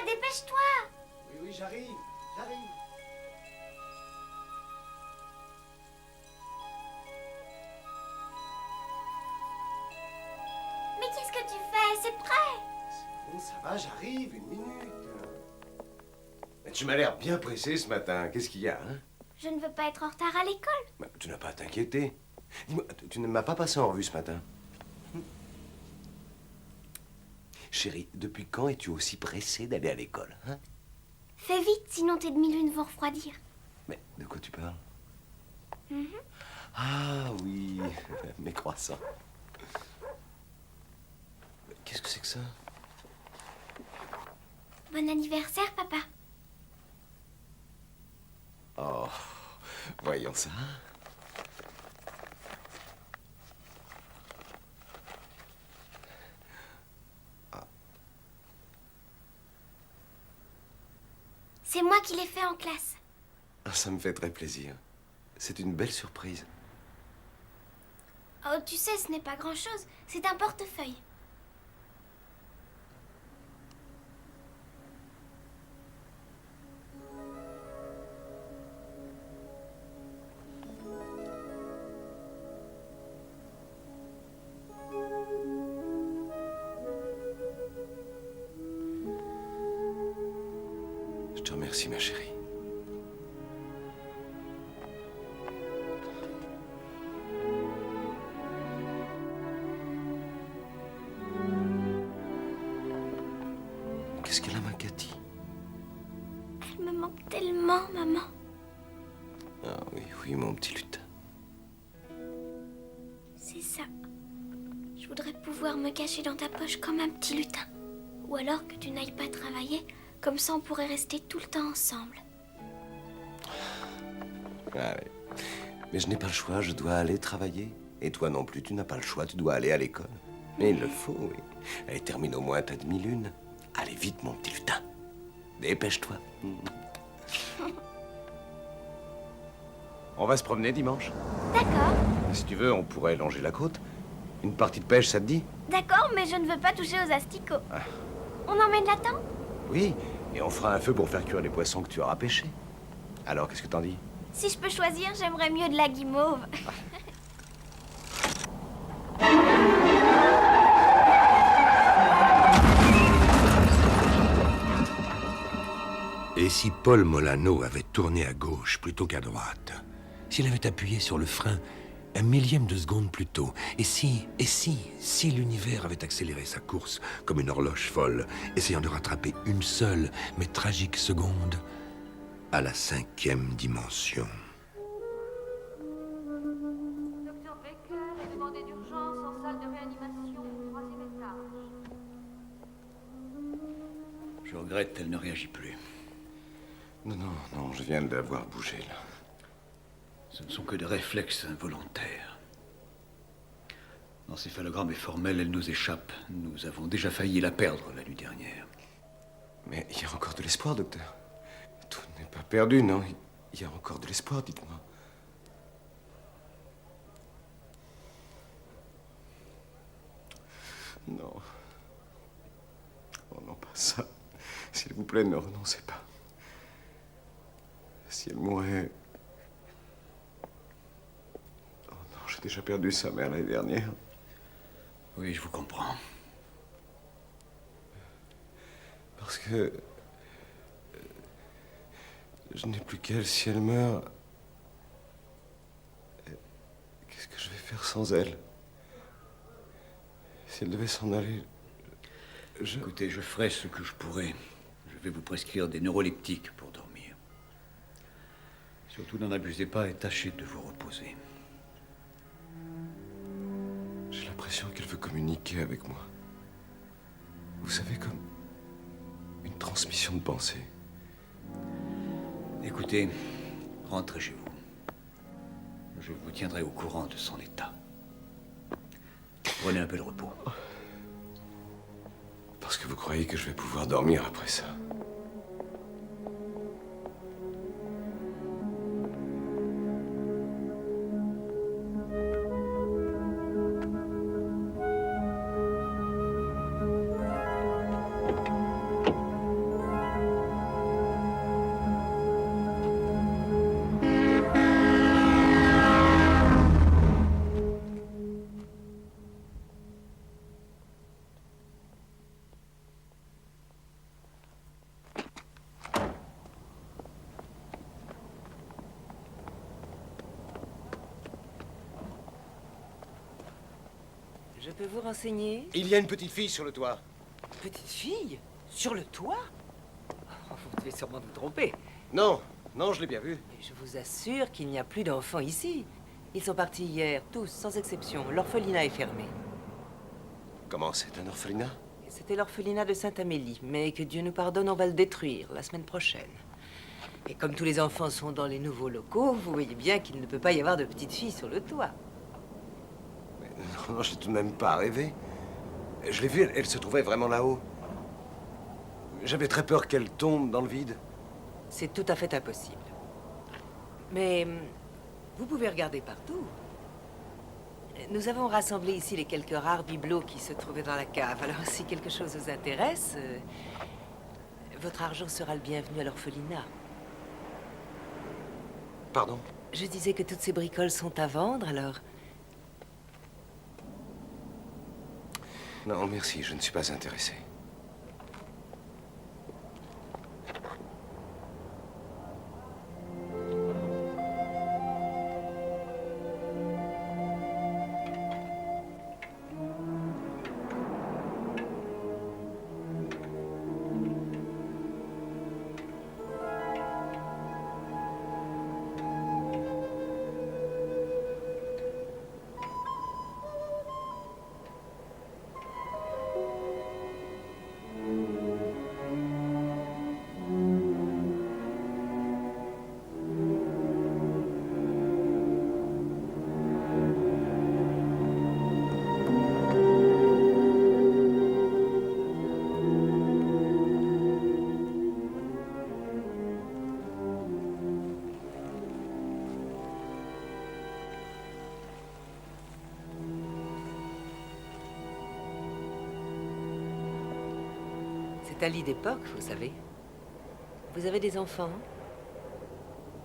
Dépêche-toi! Oui, j'arrive. Mais qu'est-ce que tu fais? C'est prêt! C'est bon, ça va, j'arrive, une minute. Mais tu m'as l'air bien pressé ce matin. Qu'est-ce qu'il y a, hein? Je ne veux pas être en retard à l'école. Bah, tu n'as pas à t'inquiéter. Dis-moi, tu ne m'as pas passé en revue ce matin? Chérie, depuis quand es-tu aussi pressée d'aller à l'école, hein? Fais vite, sinon tes demi-lunes vont refroidir. Mais de quoi tu parles? Ah oui, mes croissants. Qu'est-ce que c'est que ça? Bon anniversaire, papa. Oh, voyons ça. C'est moi qui l'ai fait en classe. Ah, ça me fait très plaisir. C'est une belle surprise. Oh, tu sais, ce n'est pas grand-chose. C'est un portefeuille. Je te remercie, ma chérie. Qu'est-ce qu'elle a, ma Cathy? Elle me manque tellement, maman. Ah oui, oui, mon petit lutin. C'est ça. Je voudrais pouvoir me cacher dans ta poche comme un petit lutin. Ou alors que tu n'ailles pas travailler, comme ça on pourrait rester tout le temps ensemble. Ah oui. Mais je n'ai pas le choix, je dois aller travailler. Et toi non plus, tu n'as pas le choix, tu dois aller à l'école. Mais il le faut, oui. Allez, termine au moins ta demi-lune. Allez vite, mon petit lutin. Dépêche-toi. On va se promener dimanche. D'accord. Si tu veux, on pourrait longer la côte. Une partie de pêche, ça te dit? D'accord, mais je ne veux pas toucher aux asticots. On emmène la tente? Oui, et on fera un feu pour faire cuire les poissons que tu auras pêchés. Alors, qu'est-ce que t'en dis? Si je peux choisir, j'aimerais mieux de la guimauve. Et si Paul Molano avait tourné à gauche plutôt qu'à droite? S'il avait appuyé sur le frein un millième de seconde plus tôt? Et si l'univers avait accéléré sa course comme une horloge folle, essayant de rattraper une seule mais tragique seconde à la 5e dimension? Docteur Becker est demandé d'urgence en salle de réanimation au 3e étage. Je regrette, elle ne réagit plus. Non, je viens de la voir bouger, là. Ce ne sont que des réflexes involontaires. L'encéphalogramme est formel, elle nous échappe. Nous avons déjà failli la perdre la nuit dernière. Mais il y a encore de l'espoir, docteur. Tout n'est pas perdu, non? Il y a encore de l'espoir, dites-moi. Non. Oh non, pas ça. S'il vous plaît, ne renoncez pas. Si elle mourait... Oh non, j'ai déjà perdu sa mère l'année dernière. Oui, je vous comprends. Parce que... je n'ai plus qu'elle. Si elle meurt... Qu'est-ce que je vais faire? faire sans elle? Si elle devait s'en aller, Écoutez, je ferai ce que je pourrai. Je vais vous prescrire des neuroleptiques pour dormir. Surtout, n'en abusez pas et tâchez de vous reposer. J'ai l'impression qu'elle veut communiquer avec moi. Vous savez, comme une transmission de pensée. Écoutez, rentrez chez vous. Je vous tiendrai au courant de son état. Prenez un peu de repos. Parce que vous croyez que je vais pouvoir dormir après ça? Je peux vous renseigner? Il y a une petite fille sur le toit. Petite fille? Sur le toit? Oh, vous devez sûrement vous tromper. Non, non, je l'ai bien vue. Mais je vous assure qu'il n'y a plus d'enfants ici. Ils sont partis hier, tous, sans exception. L'orphelinat est fermé. Comment, c'est un orphelinat? C'était l'orphelinat de Sainte-Amélie, mais que Dieu nous pardonne, on va le détruire la semaine prochaine. Et comme tous les enfants sont dans les nouveaux locaux, vous voyez bien qu'il ne peut pas y avoir de petite fille sur le toit. Non, j'ai tout de même pas rêvé. Je l'ai vue, elle se trouvait vraiment là-haut. J'avais très peur qu'elle tombe dans le vide. C'est tout à fait impossible. Mais vous pouvez regarder partout. Nous avons rassemblé ici les quelques rares bibelots qui se trouvaient dans la cave. Alors si quelque chose vous intéresse, votre argent sera le bienvenu à l'orphelinat. Pardon? Je disais que toutes ces bricoles sont à vendre, alors... Non, merci, je ne suis pas intéressé. C'est un lit d'époque, vous savez. Vous avez des enfants?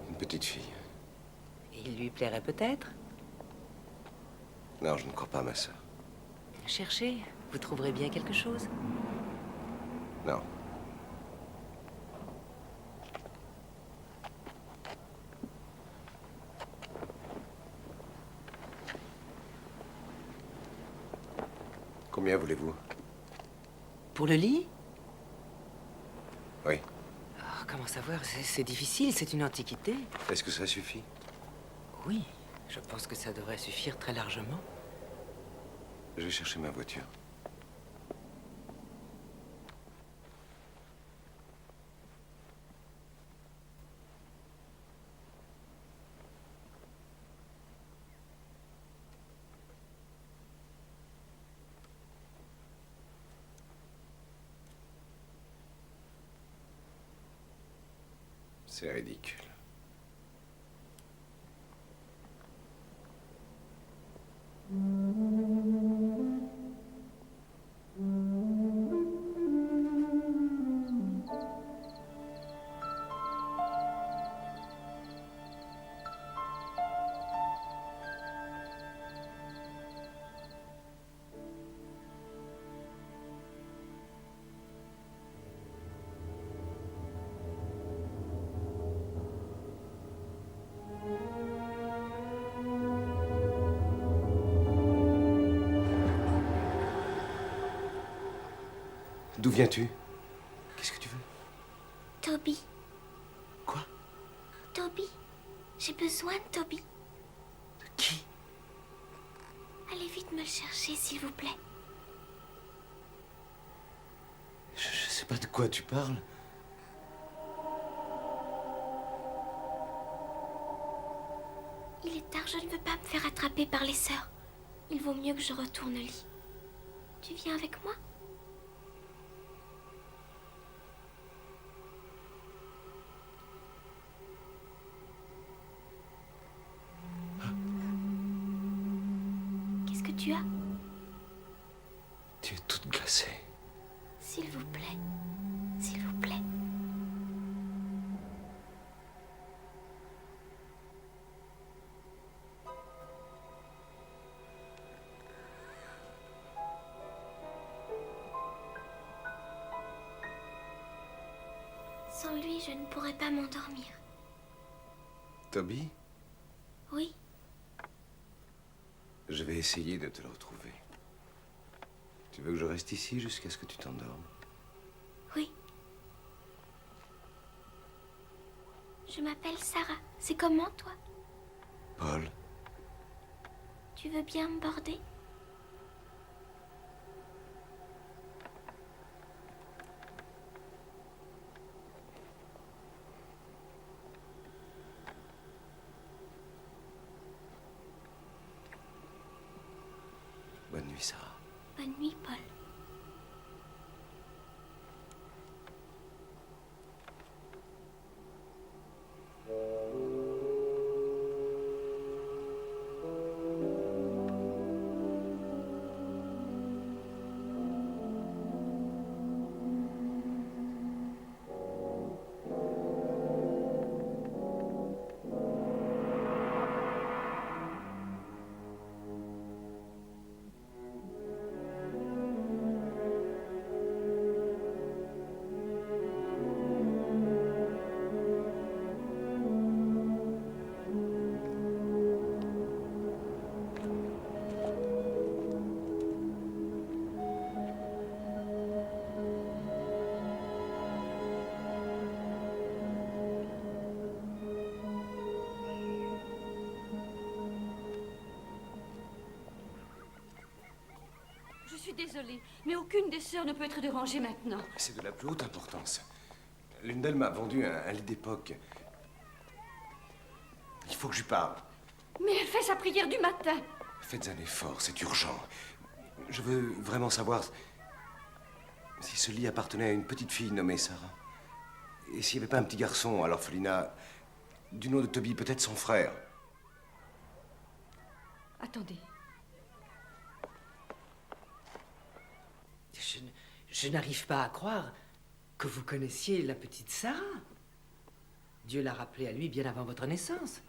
Une petite fille. Il lui plairait peut-être? Non, je ne crois pas, ma sœur. Cherchez, vous trouverez bien quelque chose. Non. Combien voulez-vous? Pour le lit? Oui. Oh, comment savoir? C'est difficile, c'est une antiquité. Est-ce que ça suffit? Oui, je pense que ça devrait suffire très largement. Je vais chercher ma voiture. C'est ridicule. D'où viens-tu? Qu'est-ce que tu veux? Toby. Quoi? Toby. J'ai besoin de Toby. De qui? Allez vite me le chercher, s'il vous plaît. Je sais pas de quoi tu parles. Il est tard, je ne veux pas me faire attraper par les sœurs. Il vaut mieux que je retourne au lit. Tu viens avec moi? Qu'est-ce que tu as? Tu es toute glacée. S'il vous plaît. S'il vous plaît. Sans lui, je ne pourrais pas m'endormir. Toby? Oui, Je vais essayer de te le retrouver. Tu veux que je reste ici jusqu'à ce que tu t'endormes? oui. Je m'appelle Sarah. C'est comment, toi? Paul? Tu veux bien me border? Bonne nuit, Sarah. Bonne nuit, Paul. Je suis désolée, mais aucune des sœurs ne peut être dérangée maintenant. C'est de la plus haute importance. L'une d'elles m'a vendu un lit d'époque. Il faut que je lui parle. Mais elle fait sa prière du matin. Faites un effort, c'est urgent. Je veux vraiment savoir si ce lit appartenait à une petite fille nommée Sarah. Et s'il n'y avait pas un petit garçon à l'orphelinat du nom de Toby, peut-être son frère. Attendez. Je n'arrive pas à croire que vous connaissiez la petite Sarah. Dieu l'a rappelée à lui bien avant votre naissance.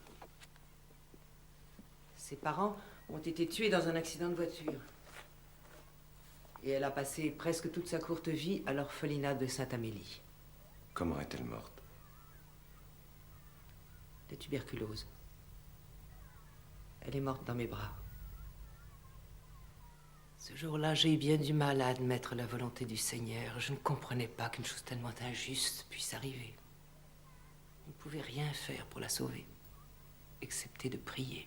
Ses parents ont été tués dans un accident de voiture. Et elle a passé presque toute sa courte vie à l'orphelinat de Sainte-Amélie. Comment est-elle morte? De tuberculose. Elle est morte dans mes bras. Ce jour-là, j'ai eu bien du mal à admettre la volonté du Seigneur. Je ne comprenais pas qu'une chose tellement injuste puisse arriver. Je ne pouvais rien faire pour la sauver, excepté de prier.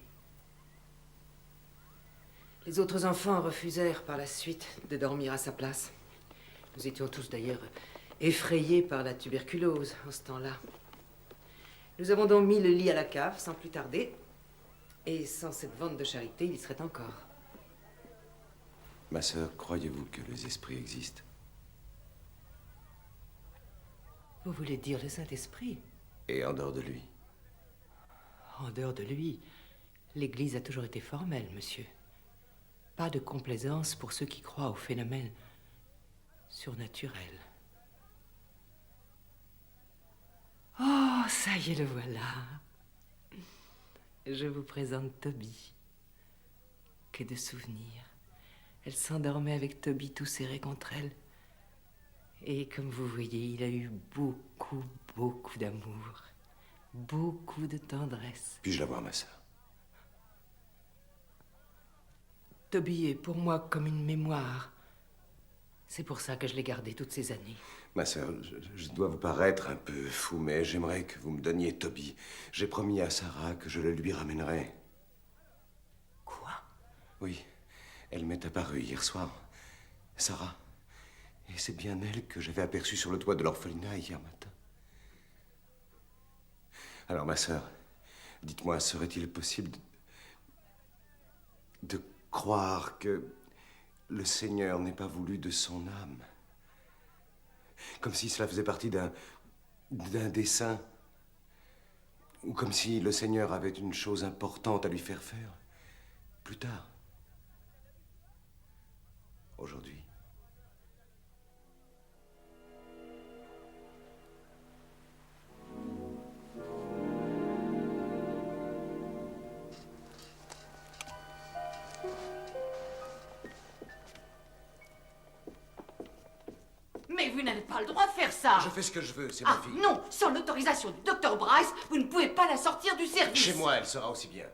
Les autres enfants refusèrent par la suite de dormir à sa place. Nous étions tous d'ailleurs effrayés par la tuberculose en ce temps-là. Nous avons donc mis le lit à la cave sans plus tarder. Et sans cette vente de charité, il y serait encore. Ma sœur, croyez-vous que les esprits existent? Vous voulez dire le Saint-Esprit? Et en dehors de lui? En dehors de lui, l'Église a toujours été formelle, monsieur. Pas de complaisance pour ceux qui croient aux phénomènes surnaturels. Oh, ça y est, le voilà. Je vous présente Toby. Que de souvenirs. Elle s'endormait avec Toby tout serré contre elle. Et comme vous voyez, il a eu beaucoup, beaucoup d'amour. Beaucoup de tendresse. Puis-je la voir, ma sœur? Toby est pour moi comme une mémoire. C'est pour ça que je l'ai gardé toutes ces années. Ma sœur, je dois vous paraître un peu fou, mais j'aimerais que vous me donniez Toby. J'ai promis à Sarah que je le lui ramènerai. Quoi? Oui, elle m'est apparue hier soir. Sarah. Et c'est bien elle que j'avais aperçue sur le toit de l'orphelinat hier matin. Alors, ma sœur, dites-moi, serait-il possible de croire que le Seigneur n'ait pas voulu de son âme? Comme si cela faisait partie d'un dessein. Ou comme si le Seigneur avait une chose importante à lui faire faire. Plus tard. Aujourd'hui. Mais vous n'avez pas le droit de faire ça. Je fais ce que je veux, c'est ma Ah fille. non, sans l'autorisation du docteur Bryce, vous ne pouvez pas la sortir du service. Chez moi, elle sera aussi bien.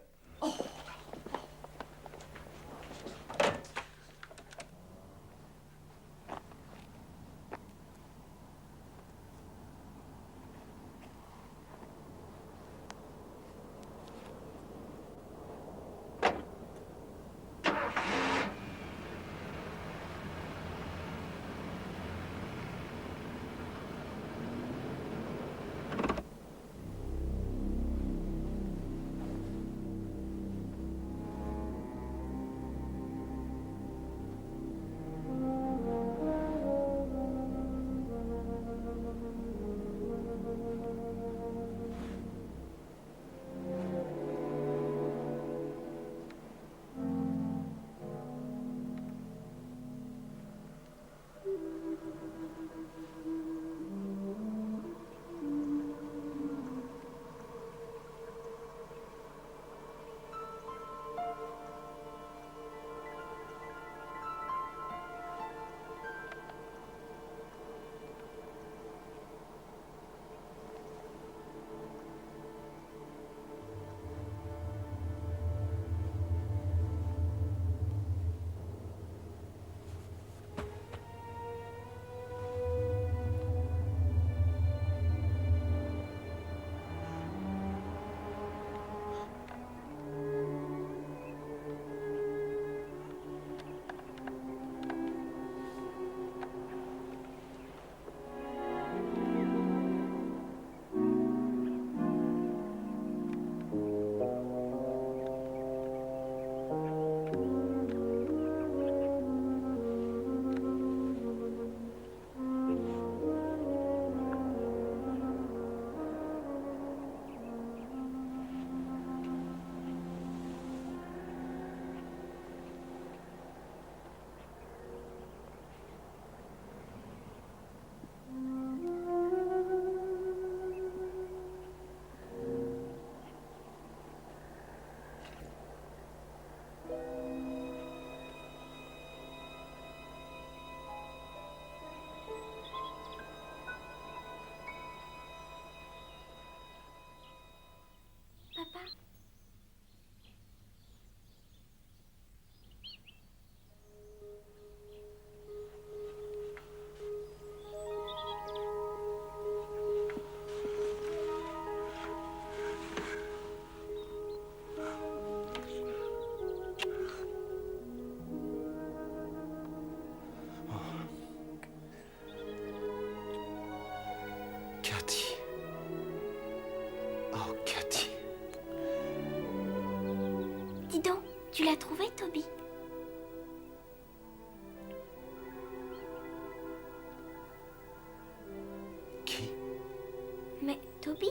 Papa? Cathy. Oh, Cathy. Dis donc, tu l'as trouvé, Toby? Qui? Mais Toby,